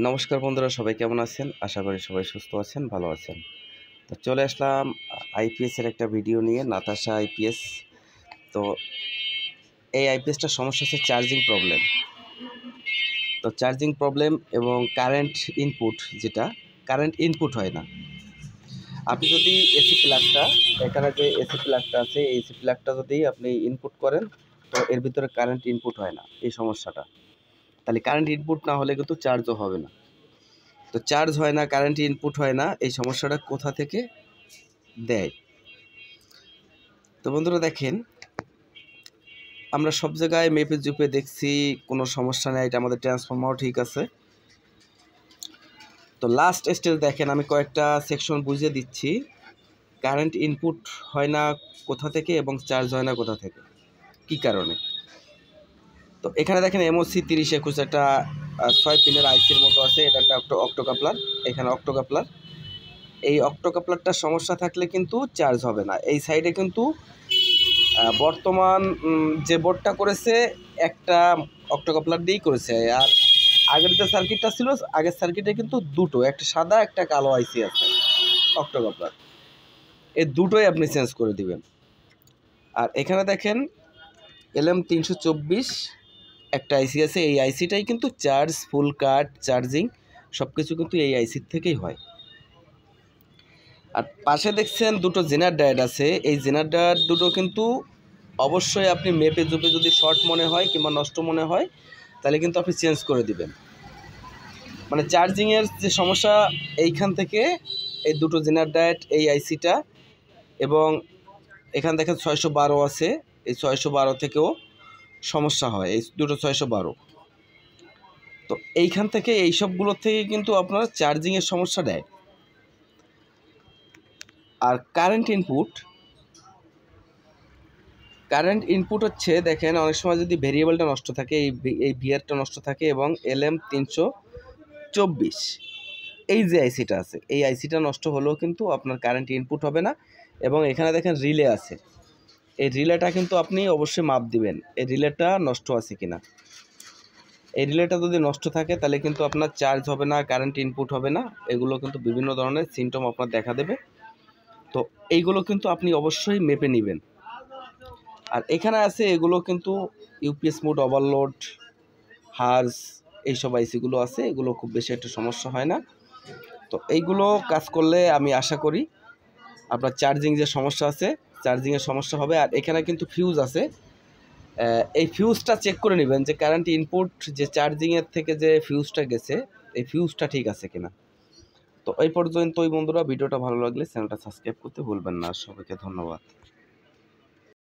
নমস্কার বন্ধুরা, সবাই কেমন আছেন? আশা করি সবাই সুস্থ আছেন, ভালো আছেন। তো চলে আসলাম আইপিএসের একটা ভিডিও নিয়ে, নাতাশা আইপিএস। তো এই আইপিএসটার সমস্যা হচ্ছে চার্জিং প্রবলেম। তো চার্জিং প্রবলেম এবং কারেন্ট ইনপুট, যেটা কারেন্ট ইনপুট হয় না। আপনি যদি এসি প্লাগটা, এখানে যে এসি প্লাগটা আছে, এই এসি প্লাগটা যদি আপনি ইনপুট করেন, তো এর ভিতরে কারেন্ট ইনপুট হয় না, এই সমস্যাটা। তাহলে কারেন্ট ইনপুট না হলে কিন্তু চার্জও হবে না। তো চার্জ হয় না, কারেন্ট ইনপুট হয় না, এই সমস্যাটা কোথা থেকে দেয়? তো বন্ধুরা দেখেন, আমরা সব জায়গায় মেপে জুপে দেখছি কোনো সমস্যা নেই, এটা আমাদের ট্রান্সফরমারও ঠিক আছে। তো লাস্ট স্টেজ দেখেন, আমি কয়েকটা সেকশন বুঝিয়ে দিচ্ছি। কারেন্ট ইনপুট হয় না কোথা থেকে এবং চার্জ হয় না কোথা থেকে, কি কারণে। তো এখানে দেখেন এমওসি 3021 একটা 6 পিনের আইসির মতো আছে, এটা একটা অক্টোকাপলার। এখানে অক্টোকাপলার, এই অক্টোকাপলারটার সমস্যা থাকলে কিন্তু চার্জ হবে না। এই সাইডে কিন্তু বর্তমান যে বোর্ডটা করেছে একটা অক্টোকাপলার দিয়েই করেছে, আর আগের যে সার্কিটটা ছিল, আগের সার্কিটে কিন্তু দুটো, একটা সাদা একটা কালো আইসি আছে অক্টোকাপলার। এই দুটোই আপনি চেঞ্জ করে দিবেন। আর এখানে দেখেন LM324 একটা আইসি আছে, এই আইসিটাই কিন্তু চার্জ, ফুল কাট, চার্জিং সব কিছু কিন্তু এই আইসির থেকেই হয়। আর পাশে দেখছেন দুটো জেনার ডায়োড আছে, এই জেনার ডায়োড দুটো কিন্তু অবশ্যই আপনি মেপে জুপে যদি শর্ট মনে হয় কিংবা নষ্ট মনে হয়, তাহলে কিন্তু আপনি চেঞ্জ করে দিবেন। মানে চার্জিংয়ের যে সমস্যা, এইখান থেকে এই দুটো জেনার ডায়োড, এই আইসিটা, এবং এখান দেখেন 612 আছে, এই 612 থেকেও সমস্যা হয়, এই দুটো 612। তো এইখান থেকে, এই সবগুলোর থেকে কিন্তু আপনার চার্জিংয়ের সমস্যা দেয়। আর কারেন্ট ইনপুট হচ্ছে, দেখেন অনেক সময় যদি ভেরিয়েবলটা নষ্ট থাকে, এই ভিআরটা নষ্ট থাকে, এবং LM324 এই যে আইসিটা আছে, এই আইসিটা নষ্ট হলেও কিন্তু আপনার কারেন্ট ইনপুট হবে না। এবং এখানে দেখেন রিলে আছে, এই রিলেটা কিন্তু আপনি অবশ্যই মাপ দিবেন, এই রিলেটা নষ্ট আছে কিনা। এই রিলেটা যদি নষ্ট থাকে, তাহলে কিন্তু আপনার চার্জ হবে না, কারেন্ট ইনপুট হবে না। এগুলো কিন্তু বিভিন্ন ধরনের সিমটম আপনার দেখা দেবে। তো এইগুলো কিন্তু আপনি অবশ্যই মেপে নেবেন। আর এখানে আছে, এগুলো কিন্তু ইউপিএস মোড, ওভারলোড, হার্জ, এইসব আইসিগুলো আছে, এগুলো খুব বেশি একটা সমস্যা হয় না। তো এইগুলো কাজ করলে আমি আশা করি আপনার চার্জিং যে সমস্যা আছে, চার্জিংয়ের সমস্যা হবে। আর এখানে কিন্তু ফিউজ আছে, এই ফিউজটা চেক করে নেবেন যে কারেন্ট ইনপুট যে চার্জিংয়ের থেকে যে ফিউজটা গেছে, এই ফিউজটা ঠিক আছে কিনা। তো এই পর্যন্তই বন্ধুরা, ভিডিওটা ভালো লাগলে চ্যানেলটা সাবস্ক্রাইব করতে ভুলবেন না। সবাইকে ধন্যবাদ।